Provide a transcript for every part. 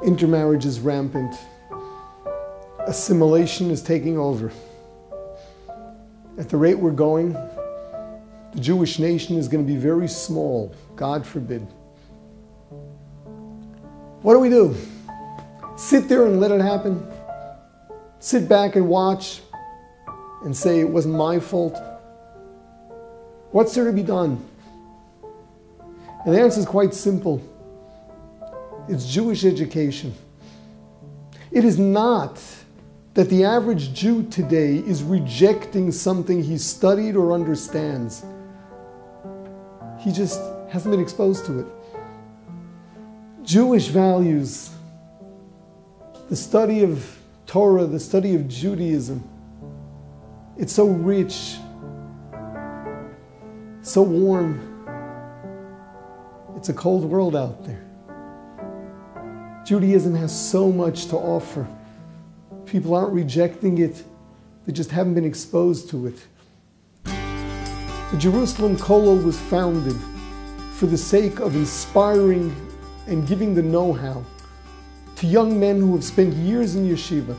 Intermarriage is rampant. Assimilation is taking over. At the rate we're going, the Jewish nation is going to be very small, God forbid. What do? Sit there and let it happen? Sit back and watch and say it wasn't my fault? What's there to be done? And the answer is quite simple. It's Jewish education. It is not that the average Jew today is rejecting something he studied or understands. He just hasn't been exposed to it. Jewish values, the study of Torah, the study of Judaism, it's so rich, so warm. It's a cold world out there. Judaism has so much to offer. People aren't rejecting it, they just haven't been exposed to it. The Jerusalem Kollel was founded for the sake of inspiring and giving the know-how to young men who have spent years in yeshiva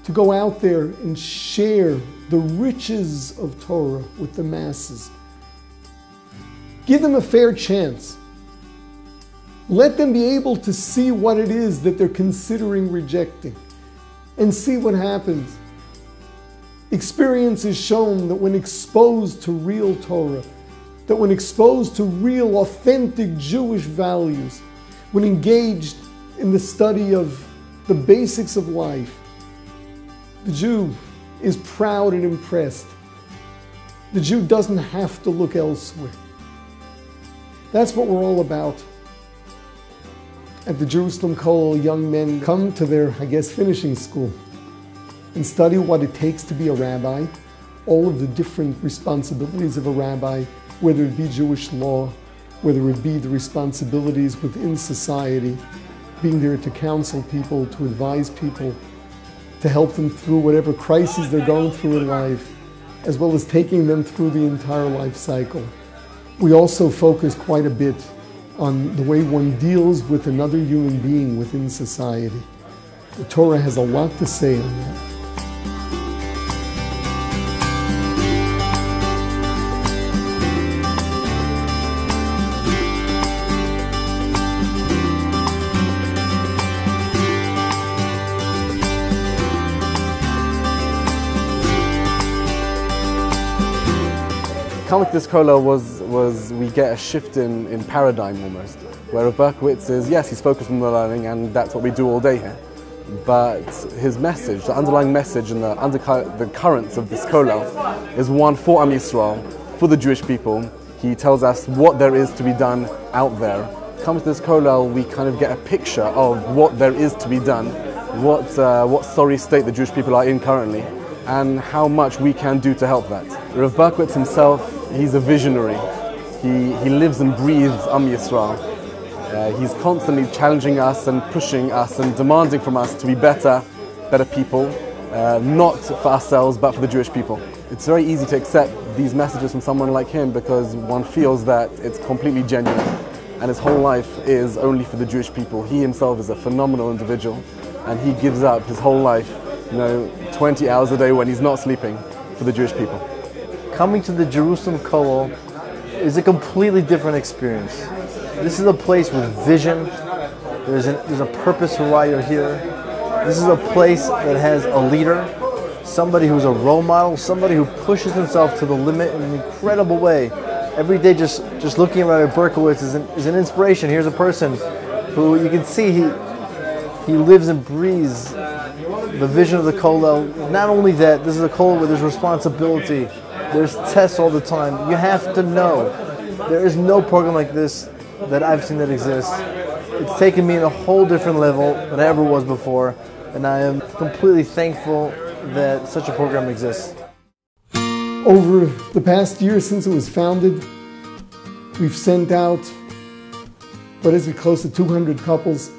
to go out there and share the riches of Torah with the masses. Give them a fair chance. Let them be able to see what it is that they're considering rejecting and see what happens. Experience has shown that when exposed to real Torah, that when exposed to real, authentic Jewish values, when engaged in the study of the basics of life, the Jew is proud and impressed. The Jew doesn't have to look elsewhere. That's what we're all about. At the Jerusalem Kollel, young men come to their, finishing school and study what it takes to be a rabbi, all of the different responsibilities of a rabbi, whether it be Jewish law, whether it be the responsibilities within society, being there to counsel people, to advise people, to help them through whatever crises they're going through in life, as well as taking them through the entire life cycle. We also focus quite a bit on the way one deals with another human being within society. The Torah has a lot to say on that. Coming to this kollel was we get a shift in paradigm almost, where Rabbi Berkovits is, yes, he's focused on the learning and that's what we do all day here, but his message, the underlying message and the currents of this kollel is one for Am Yisrael, for the Jewish people. He tells us what there is to be done out there. Coming to this kollel, we kind of get a picture of what there is to be done, what sorry state the Jewish people are in currently, and how much we can do to help that. Rabbi Berkovits himself, he's a visionary. He lives and breathes Am Yisrael. He's constantly challenging us and pushing us and demanding from us to be better people, not for ourselves but for the Jewish people. It's very easy to accept these messages from someone like him because one feels that it's completely genuine and his whole life is only for the Jewish people. He himself is a phenomenal individual and he gives up his whole life, 20 hours a day when he's not sleeping, for the Jewish people. Coming to the Jerusalem Kollel is a completely different experience. This is a place with vision. There's a purpose for why you're here. This is a place that has a leader, somebody who's a role model, somebody who pushes himself to the limit in an incredible way. Every day just looking at Rabbi Berkovits is an inspiration. Here's a person who you can see he lives and breathes the vision of the kollel. Not only that, this is a kollel where there's responsibility. There's tests all the time. You have to know. There is no program like this that I've seen that exists. It's taken me in a whole different level than I ever was before, and I am completely thankful that such a program exists. Over the past year since it was founded, we've sent out, close to 200 couples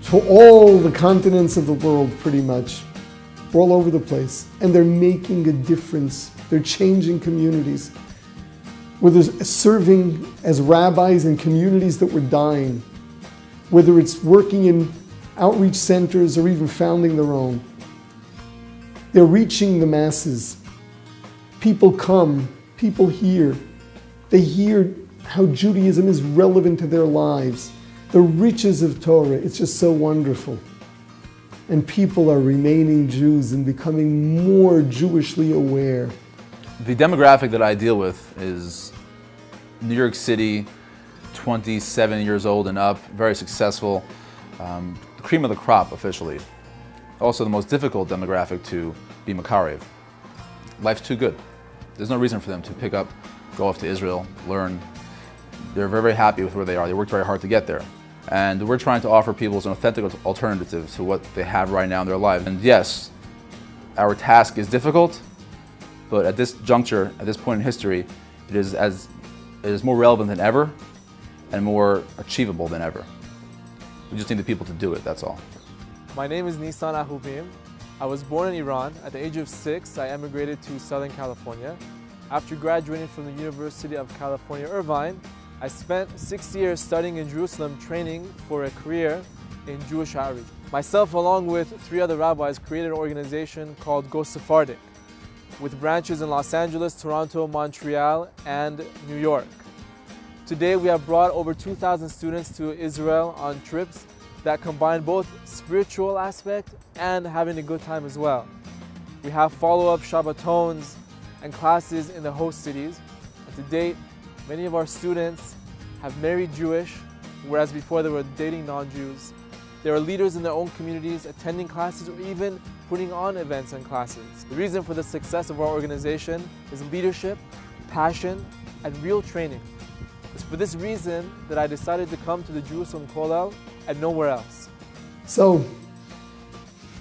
to all the continents of the world, pretty much. We're all over the place, and they're making a difference. They're changing communities. Whether serving as rabbis in communities that were dying, whether it's working in outreach centers or even founding their own. They're reaching the masses. People come, people hear. They hear how Judaism is relevant to their lives. The riches of Torah, it's just so wonderful. And people are remaining Jews and becoming more Jewishly aware. The demographic that I deal with is New York City, 27 years old and up, very successful, the cream of the crop officially. Also the most difficult demographic to be Makarev. Life's too good. There's no reason for them to pick up, go off to Israel, learn. They're very, very happy with where they are. They worked very hard to get there. And we're trying to offer people an authentic alternative to what they have right now in their lives. And yes, our task is difficult, but at this juncture, at this point in history, it is more relevant than ever and more achievable than ever. We just need the people to do it, that's all. My name is Nisan Ahubim. I was born in Iran. At the age of 6, I emigrated to Southern California. After graduating from the University of California, Irvine, I spent 6 years studying in Jerusalem, training for a career in Jewish outreach. Myself, along with 3 other rabbis, created an organization called Go Sephardic, with branches in Los Angeles, Toronto, Montreal, and New York. Today, we have brought over 2,000 students to Israel on trips that combine both spiritual aspect and having a good time as well. We have follow-up Shabbatons and classes in the host cities. And to date, many of our students have married Jewish, whereas before they were dating non-Jews. They are leaders in their own communities, attending classes or even putting on events and classes. The reason for the success of our organization is leadership, passion, and real training. It's for this reason that I decided to come to the Jerusalem Kollel and nowhere else. So,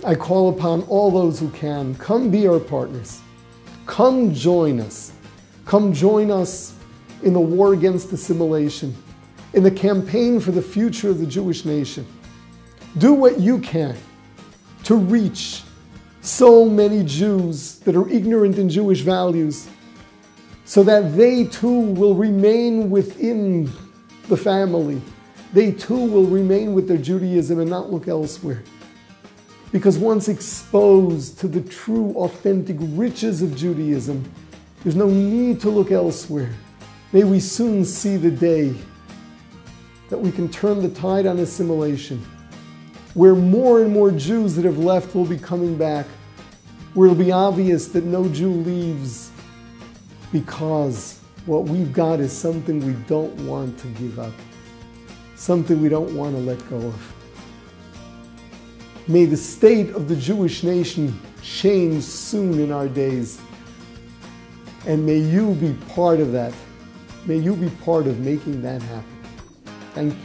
I call upon all those who can, come be our partners. Come join us. Come join us in the war against assimilation, in the campaign for the future of the Jewish nation. Do what you can to reach so many Jews that are ignorant in Jewish values, so that they too will remain within the family. They too will remain with their Judaism and not look elsewhere. Because once exposed to the true, authentic riches of Judaism, there's no need to look elsewhere. May we soon see the day that we can turn the tide on assimilation, where more and more Jews that have left will be coming back, where it'll be obvious that no Jew leaves, because what we've got is something we don't want to give up, something we don't want to let go of. May the state of the Jewish nation change soon in our days, and may you be part of that. May you be part of making that happen. Thank you.